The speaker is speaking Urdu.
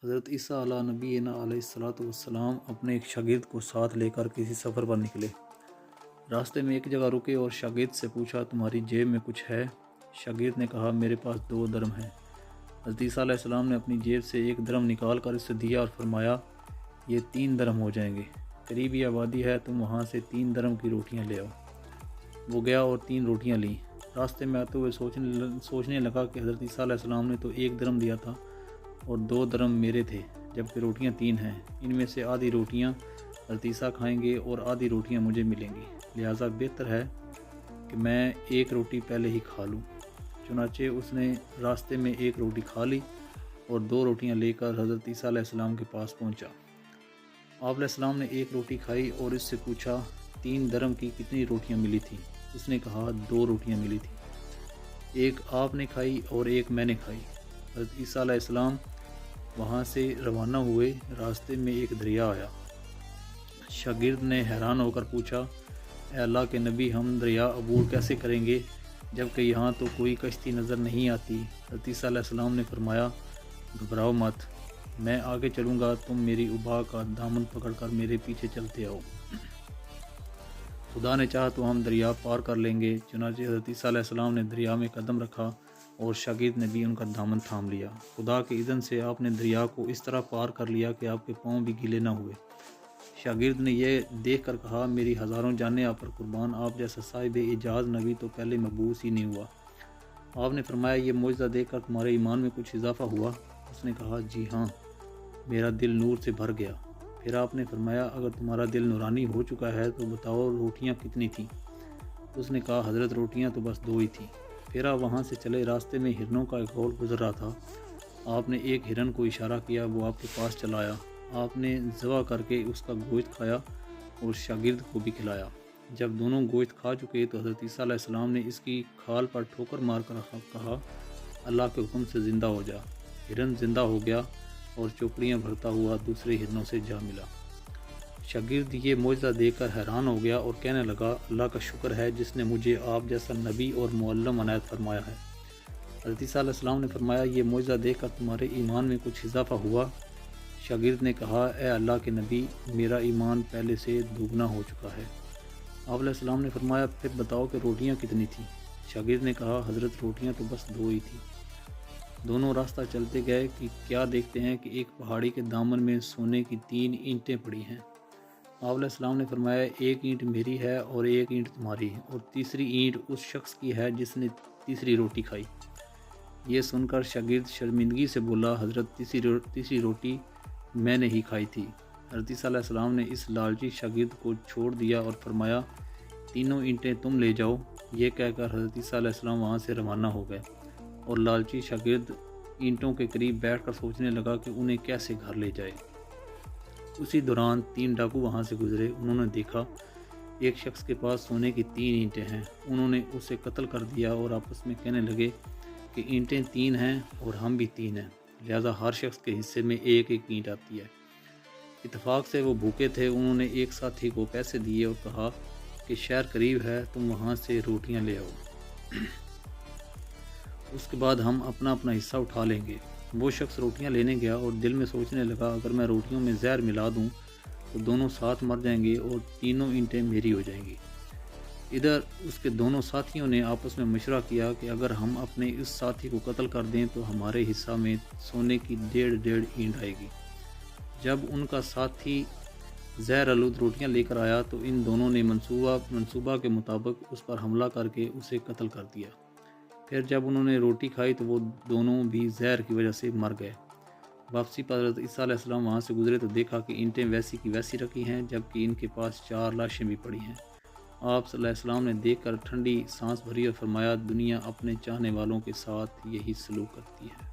حضرت عیسیٰ علیہ نبینا علیہ الصلوۃ والسلام اپنے ایک شاگرد کو ساتھ لے کر کسی سفر پر نکلے۔ راستے میں ایک جگہ رکے اور شاگرد سے پوچھا، تمہاری جیب میں کچھ ہے؟ شاگرد نے کہا، میرے پاس 2 درم ہیں۔ حضرت عیسیٰ علیہ السلام نے اپنی جیب سے 1 درم نکال کر اسے دیا اور فرمایا، یہ 3 درم ہو جائیں گے، قریبی آبادی ہے، تم وہاں سے 3 درم کی روٹیاں لے آؤ۔ وہ گیا اور 3 روٹیاں لیں۔ راستے میں آتے ہوئے سوچنے لگا کہ حضرت عیسیٰ علیہ السلام نے تو 1 درم دیا تھا اور 2 درم میرے تھے، جبکہ روٹیاں 3 ہیں۔ ان میں سے آدھی روٹیاں حضرت عیسیٰ کھائیں گے اور آدھی روٹیاں مجھے ملیں گی، لہٰذا بہتر ہے کہ میں 1 روٹی پہلے ہی کھا لوں۔ چنانچہ اس نے راستے میں 1 روٹی کھا لی اور 2 روٹیاں لے کر حضرت عیسیٰ علیہ السلام کے پاس پہنچا۔ آپ علیہ السلام نے 1 روٹی کھائی اور اس سے پوچھا، 3 درم کی کتنی روٹیاں ملی تھیں؟ اس نے کہا، 2 روٹیاں ملی تھیں، 1 آپ نے کھائی اور 1 میں نے کھائی۔ حضرت عیسیٰ علیہ السلام وہاں سے روانہ ہوئے۔ راستے میں ایک دریا آیا۔ شاگرد نے حیران ہو کر پوچھا، اے اللہ کے نبی، ہم دریا عبور کیسے کریں گے جبکہ یہاں تو کوئی کشتی نظر نہیں آتی؟ حضرت عیسیٰ علیہ السلام نے فرمایا، گھبراؤ مت، میں آگے چلوں گا، تم میری ابا کا دامن پکڑ کر میرے پیچھے چلتے آؤ، خدا نے چاہا تو ہم دریا پار کر لیں گے۔ چنانچہ حضرت عیسیٰ علیہ السلام نے دریا میں قدم رکھا اور شاگرد نے بھی ان کا دامن تھام لیا۔ خدا کے اذن سے آپ نے دریا کو اس طرح پار کر لیا کہ آپ کے پاؤں بھی گیلے نہ ہوئے۔ شاگرد نے یہ دیکھ کر کہا، میری ہزاروں جانیں آپ پر قربان، آپ جیسا صاحب اعجاز نبی تو پہلے مبعوث ہی نہیں ہوا۔ آپ نے فرمایا، یہ معجزہ دیکھ کر تمہارے ایمان میں کچھ اضافہ ہوا؟ اس نے کہا، جی ہاں، میرا دل نور سے بھر گیا۔ پھر آپ نے فرمایا، اگر تمہارا دل نورانی ہو چکا ہے تو بتاؤ روٹیاں کتنی تھیں؟ اس نے کہا، حضرت روٹیاں تو بس 2 ہی تھیں۔ پھر آپ وہاں سے چلے۔ راستے میں ہرنوں کا ایک گھوڑ گزر رہا تھا۔ آپ نے ایک ہرن کو اشارہ کیا، وہ آپ کے پاس چلا آیا۔ آپ نے ذبح کر کے اس کا گوشت کھایا اور شاگرد کو بھی کھلایا۔ جب دونوں گوشت کھا چکے تو حضرت عیسیٰ علیہ السلام نے اس کی کھال پر ٹھوکر مار کر کہا، اللہ کے حکم سے زندہ ہو جا۔ ہرن زندہ ہو گیا اور چوکڑیاں بھرتا ہوا دوسرے ہرنوں سے جا ملا۔ شاگرد یہ معجزہ دیکھ کر حیران ہو گیا اور کہنے لگا، اللہ کا شکر ہے جس نے مجھے آپ جیسا نبی اور معلم عنایت فرمایا ہے۔ حضرت عیسیٰ علیہ السلام نے فرمایا، یہ معجزہ دیکھ کر تمہارے ایمان میں کچھ اضافہ ہوا؟ شاگرد نے کہا، اے اللہ کے نبی، میرا ایمان پہلے سے دوگنا ہو چکا ہے۔ آپ علیہ السلام نے فرمایا، پھر بتاؤ کہ روٹیاں کتنی تھیں؟ شاگرد نے کہا، حضرت روٹیاں تو بس 2 ہی تھیں۔ دونوں راستہ چلتے گئے کہ کیا دیکھتے ہیں کہ ایک پہاڑی کے دامن میں سونے کی 3 اینٹیں پڑی ہیں۔ آپ علیہ السلام نے فرمایا، 1 اینٹ میری ہے اور 1 اینٹ تمہاری، اور تیسری اینٹ اس شخص کی ہے جس نے تیسری روٹی کھائی۔ یہ سن کر شاگرد شرمندگی سے بولا، حضرت تیسری روٹی میں نے ہی کھائی تھی۔ حضرت عیسیٰ علیہ السلام نے اس لالچی شاگرد کو چھوڑ دیا اور فرمایا، 3 اینٹیں تم لے جاؤ۔ یہ کہہ کر حضرت عیسیٰ علیہ السلام وہاں سے روانہ ہو گئے اور لالچی شاگرد اینٹوں کے قریب بیٹھ کر سوچنے لگا کہ انہیں کیسے گھر لے جائے۔ اسی دوران 3 ڈاکو وہاں سے گزرے۔ انہوں نے دیکھا ایک شخص کے پاس سونے کی 3 اینٹیں ہیں۔ انہوں نے اسے قتل کر دیا اور آپس میں کہنے لگے کہ اینٹیں 3 ہیں اور ہم بھی 3 ہیں، لہٰذا ہر شخص کے حصے میں 1 اینٹ آتی ہے۔ اتفاق سے وہ بھوکے تھے۔ انہوں نے ایک ساتھی کو پیسے دیے اور کہا کہ شہر قریب ہے، تم وہاں سے روٹیاں لے آؤ، اس کے بعد ہم اپنا اپنا حصہ اٹھا لیں گے۔ وہ شخص روٹیاں لینے گیا اور دل میں سوچنے لگا، اگر میں روٹیوں میں زہر ملا دوں تو دونوں ساتھ مر جائیں گے اور 3 اینٹیں میری ہو جائیں گی۔ ادھر اس کے دونوں ساتھیوں نے آپس میں مشورہ کیا کہ اگر ہم اپنے اس ساتھی کو قتل کر دیں تو ہمارے حصہ میں سونے کی 1.5 اینٹ آئے گی۔ جب ان کا ساتھی زہر آلود روٹیاں لے کر آیا تو ان دونوں نے منصوبہ کے مطابق اس پر حملہ کر کے اسے قتل کر دیا۔ پھر جب انہوں نے روٹی کھائی تو وہ دونوں بھی زہر کی وجہ سے مر گئے۔ واپسی پر حضرت عیسیٰ علیہ السلام وہاں سے گزرے تو دیکھا کہ اینٹیں ویسی کی ویسی رکھی ہیں، جبکہ ان کے پاس 4 لاشیں بھی پڑی ہیں۔ آپ صلی اللہ علیہ وسلم نے دیکھ کر ٹھنڈی سانس بھری اور فرمایا، دنیا اپنے چاہنے والوں کے ساتھ یہی سلوک کرتی ہے۔